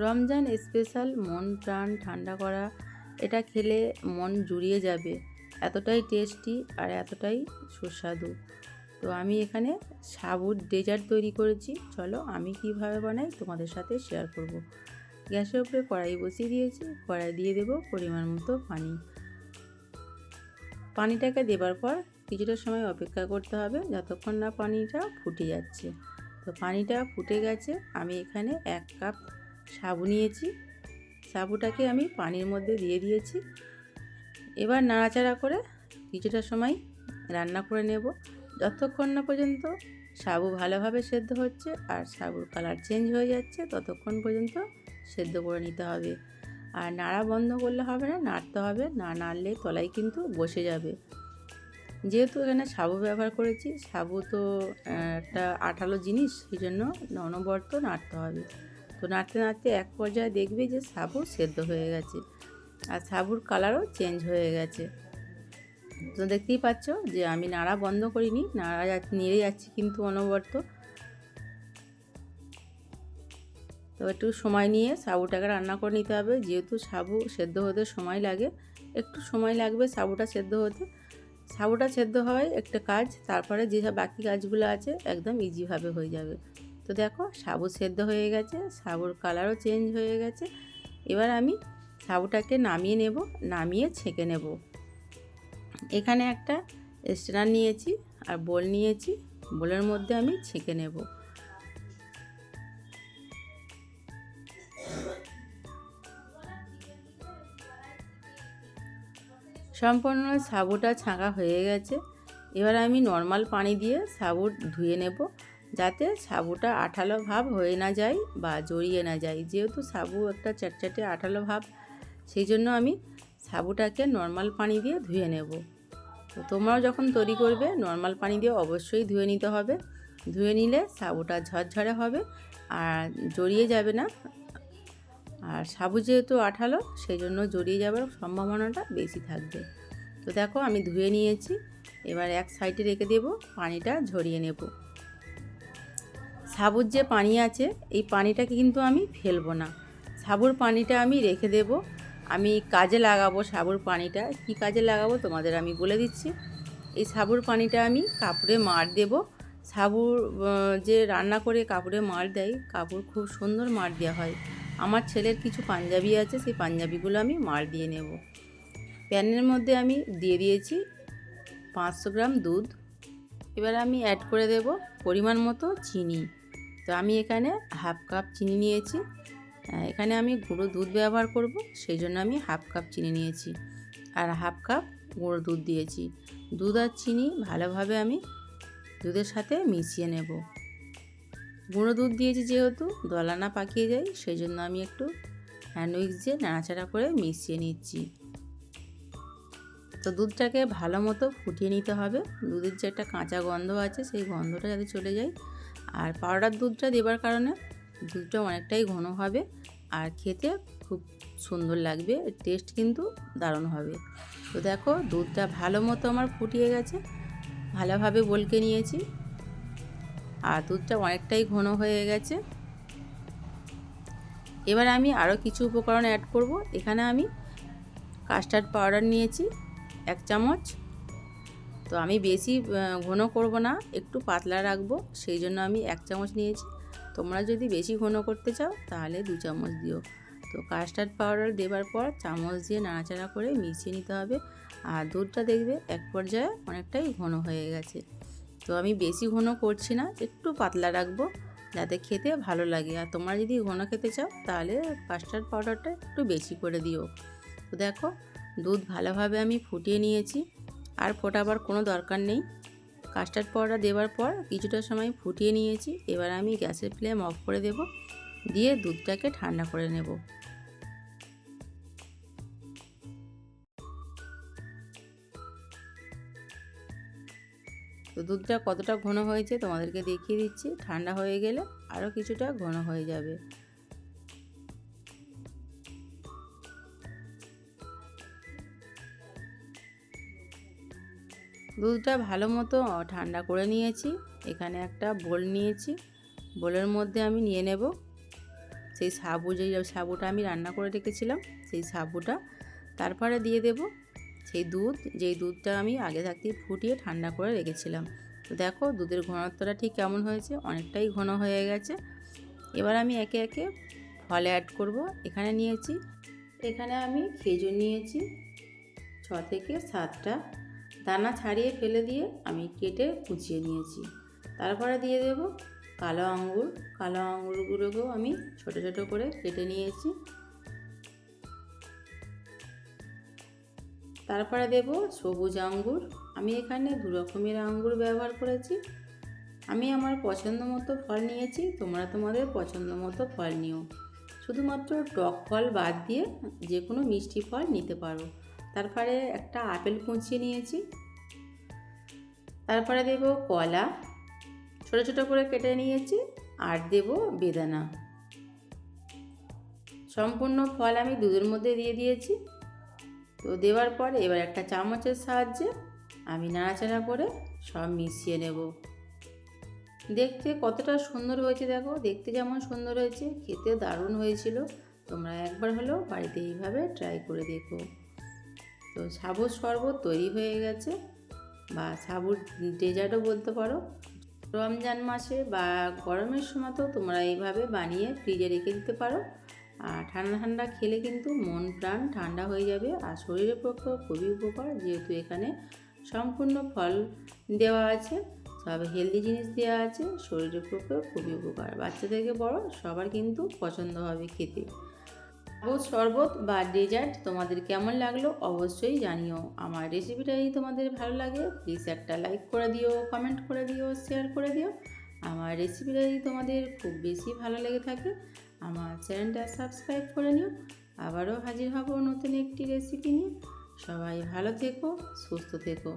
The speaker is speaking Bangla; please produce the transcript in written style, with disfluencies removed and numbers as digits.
রমজান স্পেশাল মন প্রাণ ঠান্ডা করা, এটা খেলে মন জুড়িয়ে যাবে, এতটাই টেস্টি আর এতটাই সুস্বাদু। তো আমি এখানে সাবুর ডেজার্ট তৈরি করেছি। চলো আমি কিভাবে বানাই তোমাদের সাথে শেয়ার করব। গ্যাসের উপরে কড়াই বসিয়ে দিয়েছি, কড়াই দিয়ে দেব পরিমাণ মতো পানি। পানিটাকে দেবার পর কিছুটা সময় অপেক্ষা করতে হবে যতক্ষণ না পানিটা ফুটে যাচ্ছে। তো পানিটা ফুটে গেছে, আমি এখানে 1 কাপ সাবু নিয়েছি। সাবুটাকে আমি পানির মধ্যে দিয়ে দিয়েছি। এবার নাড়াচাড়া করে কিছুটা সময় রান্না করে নেব, যতক্ষণ না পর্যন্ত সাবু ভালোভাবে সেদ্ধ হচ্ছে আর সাবুর কালার চেঞ্জ হয়ে যাচ্ছে, ততক্ষণ পর্যন্ত সেদ্ধ করে নিতে হবে। আর নাড়া বন্ধ করলে হবে না, নাড়তে হবে, না নাড়লে তলায় কিন্তু বসে যাবে। যেহেতু এখানে সাবু ব্যবহার করেছি, সাবু তো একটা আঠালো জিনিস, সেই জন্য অনবরত নাড়তে হবে। তো নাড়তে নাড়তে এক পর্যায়ে দেখবে যে সাবু সেদ্ধ হয়ে গেছে আর সাবুর কালারও চেঞ্জ হয়ে গেছে। তো দেখতেই পাচ্ছ যে আমি নাড়া বন্ধ করিনি, নেড়ে যাচ্ছি কিন্তু অনবরত। তো একটু সময় নিয়ে সাবুটাকে রান্না করে নিতে হবে, যেহেতু সাবু সেদ্ধ হতে সময় লাগে, একটু সময় লাগবে সাবুটা সেদ্ধ হতে। সাবুটা সেদ্ধ হয় একটা কাজ, তারপরে যেসব বাকি কাজগুলো আছে একদম ইজিভাবে হয়ে যাবে। তো দেখো সাবু সেদ্ধ হয়ে গেছে, সাবুর কালারও চেঞ্জ হয়ে গেছে। এবার আমি সাবুটাকে নামিয়ে নেব, নামিয়ে ছেঁকে নেব। এখানে একটা স্ট্রেনার নিয়েছি আর বোল নিয়েছি, বোলের মধ্যে আমি ছেঁকে নেব। সম্পূর্ণ সাবুটা ছাঁকা হয়ে গেছে। এবার আমি নর্মাল পানি দিয়ে সাবু ধুয়ে নেব, যাতে সাবুটা আঠালো ভাব হয়ে না যায় বা জড়িয়ে না যায়। যেহেতু সাবু একটা চটচটে আঠালো ভাব, সেই জন্য আমি সাবুটাকে নর্মাল পানি দিয়ে ধুয়ে নেব। তো তোমরাও যখন তৈরি করবে নর্মাল পানি দিয়ে অবশ্যই ধুয়ে নিতে হবে। ধুয়ে নিলে সাবুটা ঝরঝরে হবে আর জড়িয়ে যাবে না। আর সাবু যেহেতু আঠালো, সেই জন্য জড়িয়ে যাওয়ার সম্ভাবনাটা বেশি থাকবে। তো দেখো আমি ধুয়ে নিয়েছি, এবার এক সাইডে রেখে দেব, পানিটা ঝরিয়ে নেব। সাবুর যে পানি আছে, এই পানিটাকে কিন্তু আমি ফেলবো না, সাবুর পানিটা আমি রেখে দেব। আমি কাজে লাগাবো সাবুর পানিটা, কি কাজে লাগাবো তোমাদের আমি বলে দিচ্ছি। এই সাবুর পানিটা আমি কাপড়ে মাড় দেব। সাবুর যে রান্না করে কাপড়ে মাড় দেয়, কাপড় খুব সুন্দর মাড় দেওয়া হয়। আমার ছেলের কিছু পাঞ্জাবি আছে, সেই পাঞ্জাবিগুলো আমি মাড় দিয়ে নেব। প্যানের মধ্যে আমি দিয়ে দিয়েছি 500 গ্রাম দুধ। এবার আমি অ্যাড করে দেব পরিমাণ মতো চিনি। তো আমি এখানে হাফ কাপ চিনি নিয়েছি। এখানে আমি গুঁড়ো দুধ ব্যবহার করব, সেই জন্য আমি হাফ কাপ চিনি নিয়েছি আর হাফ কাপ গুঁড়ো দুধ দিয়েছি। দুধ আর চিনি ভালোভাবে আমি দুধের সাথে মিশিয়ে নেব। গুঁড়ো দুধ দিয়েছি যেহেতু দলা না পাকিয়ে যায়, সেই জন্য আমি একটু হ্যান্ড উইক্স দিয়ে নাড়াচাড়া করে মিশিয়ে নিচ্ছি। তো দুধটাকে ভালো মতো ফুটিয়ে নিতে হবে, দুধের যে একটা কাঁচা গন্ধ আছে সেই গন্ধটা যাতে চলে যায়। আর পাউডার দুধটা দেবার কারণে দুধটা অনেকটাই ঘন হবে আর খেতে খুব সুন্দর লাগবে, টেস্ট কিন্তু দারুণ হবে। তো দেখো দুধটা ভালো মতো আমার ফুটিয়ে গেছে, ভালোভাবে বলকে নিয়েছি আর দুধটা অনেকটাই ঘন হয়ে গেছে। এবার আমি আরও কিছু উপকরণ অ্যাড করব। এখানে আমি কাস্টার্ড পাউডার নিয়েছি 1 চামচ। তো আমি বেশি ঘন করব না, একটু পাতলা রাখবো, সেই জন্য আমি 1 চামচ নিয়েছি। তোমরা যদি বেশি ঘন করতে চাও তাহলে 2 চামচ দিও। তো কাস্টার্ড পাউডার দেবার পর চামচ দিয়ে নাড়াচাড়া করে মিশিয়ে নিতে হবে। আর দুধটা দেখবে এক পর্যায়ে অনেকটাই ঘন হয়ে গেছে। তো আমি বেশি ঘন করছি না, একটু পাতলা রাখবো যাতে খেতে ভালো লাগে। আর তোমরা যদি ঘন খেতে চাও তাহলে কাস্টার্ড পাউডারটা একটু বেশি করে দিও। তো দেখো দুধ ভালোভাবে আমি ফুটিয়ে নিয়েছি, আর ফোটাবার কোনো দরকার নেই। কাস্টার্ড পাউডার দেওয়ার পর কিছুটা সময় ফুটিয়ে নিয়েছি। এবার আমি গ্যাসের ফ্লেম অফ করে দেব, দিয়ে দুধটাকে ঠান্ডা করে নেব। তো দুধটা কতটা ঘন হয়েছে তোমাদেরকে দেখিয়ে দিচ্ছি, ঠান্ডা হয়ে গেলে আরও কিছুটা ঘন হয়ে যাবে। দুধটা ভালো মতো ঠান্ডা করে নিয়েছি। এখানে একটা বোল নিয়েছি, বোলের মধ্যে আমি নিয়ে নেব সেই যেই সাবুটা আমি রান্না করে রেখেছিলাম সেই সাবুটা। তারপরে দিয়ে দেব সেই দুধ, যেই দুধটা আমি আগে থাকতেই ফুটিয়ে ঠান্ডা করে রেখেছিলাম। তো দেখো দুধের ঘনত্বটা ঠিক কেমন হয়েছে, অনেকটাই ঘন হয়ে গেছে। এবার আমি একে একে ফল অ্যাড করব। এখানে আমি খেজুর নিয়েছি 6 থেকে 7টা, দানা ছাড়িয়ে ফেলে দিয়ে আমি কেটে কুচিয়ে নিয়েছি। তারপরে দিয়ে দেব কালো আঙ্গুর। কালো আঙ্গুরগুলোকেও আমি ছোট ছোট করে কেটে নিয়েছি। তারপরে দেব সবুজ আঙ্গুর। আমি এখানে 2 রকমের আঙ্গুর ব্যবহার করেছি। আমি আমার পছন্দ মতো ফল নিয়েছি, তোমরা তোমাদের পছন্দ মতো ফল নিও। শুধুমাত্র টক ফল বাদ দিয়ে যে কোনো মিষ্টি ফল নিতে পারো। তারপরে একটা আপেল কুচিয়ে নিয়েছি। তারপরে দেব কলা, ছোট ছোট করে কেটে নিয়েছি। আর দেব বেদানা। সম্পূর্ণ ফল আমি দুধের মধ্যে দিয়ে দিয়েছি। তো দেওয়ার পর এবার একটা চামচের সাহায্যে আমি নাড়াচাড়া করে সব মিশিয়ে নেব। দেখতে কতটা সুন্দর হয়েছে দেখো, দেখতে যেমন সুন্দর হয়েছে খেতে দারুণ হয়েছিল। তোমরা একবার হলেও বাড়িতে এইভাবে ট্রাই করে দেখো। তো সাবুর শরবত তৈরি হয়ে গেছে, বা সাবুর ডেজার্টও বলতে পারো। রমজান মাসে বা গরমের সময় তো তোমরা এইভাবে বানিয়ে ফ্রিজে রেখে দিতে পারো। আর ঠান্ডা ঠান্ডা খেলে কিন্তু মন প্রাণ ঠান্ডা হয়ে যাবে, আর শরীরের পক্ষেও খুবই উপকার, যেহেতু এখানে সম্পূর্ণ ফল দেওয়া আছে, সব হেলদি জিনিস দেওয়া আছে, শরীরের পক্ষেও খুবই উপকার। বাচ্চা থেকে বড় সবার কিন্তু পছন্দ হবে খেতে। সাবুর শরবত বা ডেজার্ট তোমাদের কেমন লাগলো অবশ্যই জানিও। আমার রেসিপিটা যদি তোমাদের ভালো লাগে প্লিজ একটা লাইক করে দিও, কমেন্ট করে দিও, শেয়ার করে দিও। আমার রেসিপিটা যদি তোমাদের খুব বেশি ভালো লেগে থাকে আমার চ্যানেলটা সাবস্ক্রাইব করে নিও। আবারও হাজির হব নতুন একটি রেসিপি নিয়ে। সবাই ভালো থেকো, সুস্থ থেকো।